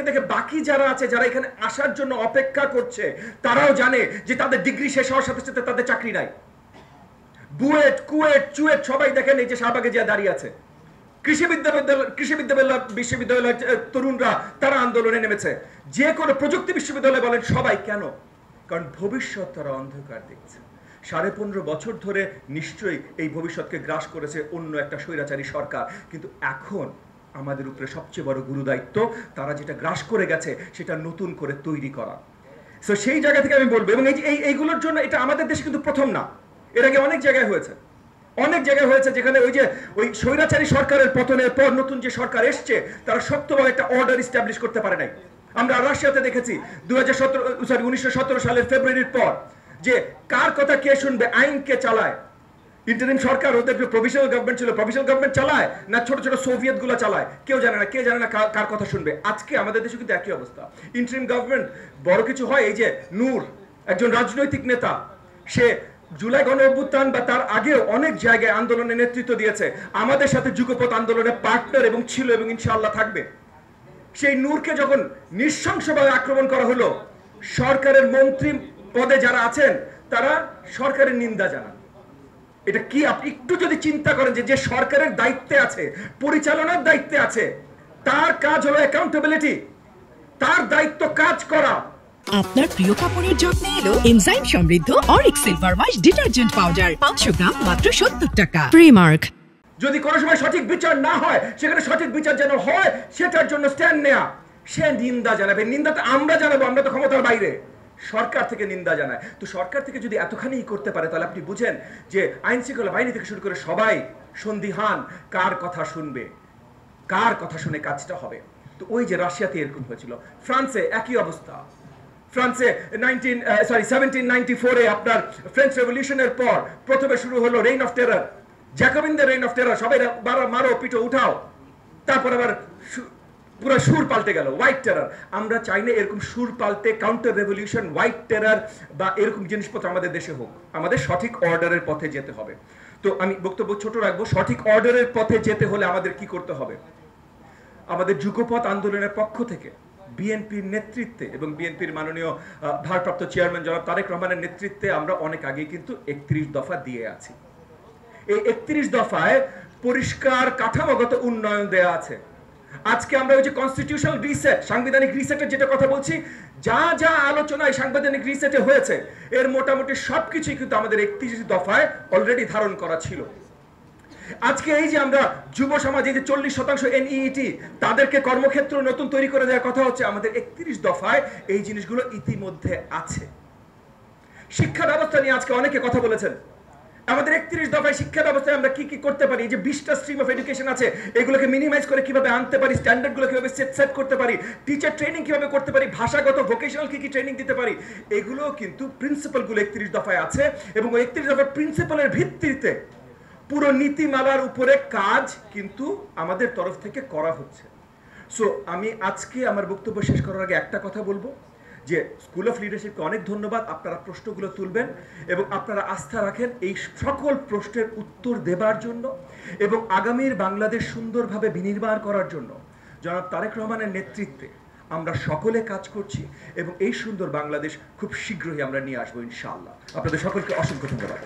দেখে বাকি যারা আছে, যারা এখানে আসার জন্য অপেক্ষা করছে, তারাও জানে যে তাদের ডিগ্রি শেষ হওয়ার সাথে সাথে তাদের চাকরি নাই। বুয়েট, কুয়েট, চুয়েট সবাই দেখেন এই যে শাহবাগে যে দাঁড়িয়ে আছে। কৃষি বিশ্ববিদ্যালয়ের তরুণরা তারা আন্দোলনে নেমেছে। যে কোনো প্রযুক্তি বিশ্ববিদ্যালয় বলেন, সবাই। কেন? কারণ ভবিষ্যৎ তারা অন্ধকার দেখছে। 15.5 বছর ধরে নিশ্চয়ই এই ভবিষ্যৎকে গ্রাস করেছে অন্য একটা স্বৈরাচারী সরকার, কিন্তু এখন আমাদের উপরে সবচেয়ে বড় গুরুদায়িত্ব তারা যেটা গ্রাস করে গেছে সেটা নতুন করে তৈরি করা। সো সেই জায়গা থেকে আমি বলবো, এবং এইগুলোর জন্য এটা আমাদের দেশে কিন্তু প্রথম না, এর আগে অনেক জায়গায় হয়েছে, অনেক জায়গায় হয়েছে, যেখানে ওই স্বৈরাচারী সরকারের পতনের পর নতুন যে সরকার এসছে তারা শক্তভাবে একটা অর্ডার এস্টাবলিশ করতে পারে নাই। আমরা রাশিয়াতে দেখেছি 1917 সালের ফেব্রুয়ারির পর যে কার কথা কে শুনবে, আইন কে চালায়। ইন্টারিম সরকার, ওদের প্রভিশনাল গভর্নমেন্ট ছিল, প্রভিশনাল গভর্নমেন্ট চালায় না ছোট ছোট সোভিয়েত গুলো চালায়, কেউ জানে না, কে জানে না কার কথা শুনবে। আজকে আমাদের দেশে কিন্তু একই অবস্থা। ইন্টারিম গভর্নমেন্ট বড় কিছু হয়, এই যে নূর একজন রাজনৈতিক নেতা, সে জুলাই গণ অভ্যুত্থান বা তার আগেও অনেক জায়গায় আন্দোলনে নেতৃত্ব দিয়েছে, আমাদের সাথে যুগপৎ আন্দোলনে পার্টনার এবং ছিল এবং ইনশাআল্লাহ থাকবে। সেই নূরকে যখন নৃশংসভাবে আক্রমণ করা হলো, সরকারের মন্ত্রী পদে যারা আছেন তারা সরকারের নিন্দা জানান। এটা কি আপনি একটু যদি চিন্তা করেন যে সরকারের দায়িত্বে আছে, পরিচালনার দায়িত্বে আছে, তার কাজ হলো অ্যাকাউন্টেবিলিটি, তার দায়িত্ব কাজ করা। আপনার প্রিয় কাপড়ের যত্নে এলো এনজাইম সমৃদ্ধ Arik silver wash detergent powder, 500 গ্রাম মাত্র 70 টাকা। প্রিমার্ক। যদি কোনো সময় সঠিক বিচার না হয়, সেখানে সঠিক বিচার যেন হয় সেটার জন্য স্ট্যান্ড নেয়া। সে নিন্দা জানাবে, নিন্দাটা আমরা জানাবো, আমরা তো ক্ষমতার বাইরে। সরকার থেকে নিন্দা জানায়, তো সরকার থেকে যদি এতখানি করতে পারে, তাহলে আপনি বুঝেন যে আইন শৃঙ্খলা বাহিনী থেকে শুরু করে সবাই সন্দিহান কার কথা শুনবে, কার কথা শুনে কাজটা হবে। তো ওই যে রাশিয়াতে এরকম হয়েছিল, ফ্রান্সে একই অবস্থা। ফ্রান্সে 1794-এ আপনার ফ্রেঞ্চ রেভলিউশনের পর প্রথমে শুরু হলো রেইন অফ টেরার, জ্যাকোবিনদের রেইন অফ টেরার, সবাই মারো পিটো উঠাও। তারপর আবার পুরো সুর পাল্টে গেল, হোয়াইট টেরার। আমরা চাই না এরকম সুর পাল্টে কাউন্টার রেভলিউশন, হোয়াইট টেরার বা এরকম জিনিসপত্র আমাদের দেশে হোক। আমাদের সঠিক অর্ডারের পথে যেতে হবে। তো আমি বক্তব্য ছোট রাখবো। সঠিক অর্ডারের পথে যেতে হলে আমাদের কি করতে হবে? আমাদের যুগপৎ আন্দোলনের পক্ষ থেকে বিএনপির নেতৃত্বে এবং বিএনপির মাননীয় ভারপ্রাপ্ত চেয়ারম্যান জনাব তারেক রহমানের নেতৃত্বে আমরা অনেক আগে কিন্তু 31 দফা দিয়ে আছি। এই 31 দফায় পরিষ্কার কাঠামোগত উন্নয়ন দেয়া আছে। আজকে আমরা ওই যে কনস্টিটিউশনাল রিসেট, সাংবিধানিক রিসেটের যেটা কথা বলছি, যা যা আলোচনায় সাংবিধানিক রিসেটে হয়েছে এর মোটামুটি সবকিছুই কিন্তু আমাদের 31 দফায় অলরেডি ধারণ করা ছিল। আজকে এই যে আমরা যুব সমাজে যে 40% এনইইটি তাদেরকে কর্মক্ষেত্র নতুন তৈরি করে দেওয়ার কথা হচ্ছে, আমাদের 31 দফায় এই জিনিসগুলো ইতিমধ্যে আছে। শিক্ষা ব্যবস্থা নিয়ে আজকে অনেকে কথা বলেছেন। আমাদের 31 দফায় শিক্ষা ব্যবস্থায় আমরা কি কি করতে পারি, যে 20টা স্ট্রিম অফ এডুকেশন আছে, এগুলোকে মিনিমাইজ করে কিভাবে আনতে পারি, স্ট্যান্ডার্ডগুলো কিভাবে সেট করতে পারি, টিচার ট্রেনিং কিভাবে করতে পারি, ভাষাগত ভোকেশনাল কি কি ট্রেনিং দিতে পারি, এগুলো কিন্তু প্রিন্সিপালগুলো 31 দফায় আছে। এবং ওই 31 দফার প্রিন্সিপালের ভিত্তিতে পুরো নীতিমালার উপরে কাজ কিন্তু আমাদের তরফ থেকে করা হচ্ছে। সো আমি আজকে আমার বক্তব্য শেষ করার আগে একটা কথা বলবো, যে স্কুল অফ লিডারশিপকে অনেক ধন্যবাদ। আপনারা প্রশ্নগুলো তুলবেন এবং আপনারা আস্থা রাখেন এই সকল প্রশ্নের উত্তর দেবার জন্য এবং আগামীর বাংলাদেশ সুন্দরভাবে বিনির্মাণ করার জন্য জনাব তারেক রহমানের নেতৃত্বে আমরা সকলে কাজ করছি এবং এই সুন্দর বাংলাদেশ খুব শীঘ্রই আমরা নিয়ে আসবো ইনশাআল্লাহ। আপনাদের সকলকে অসংখ্য ধন্যবাদ।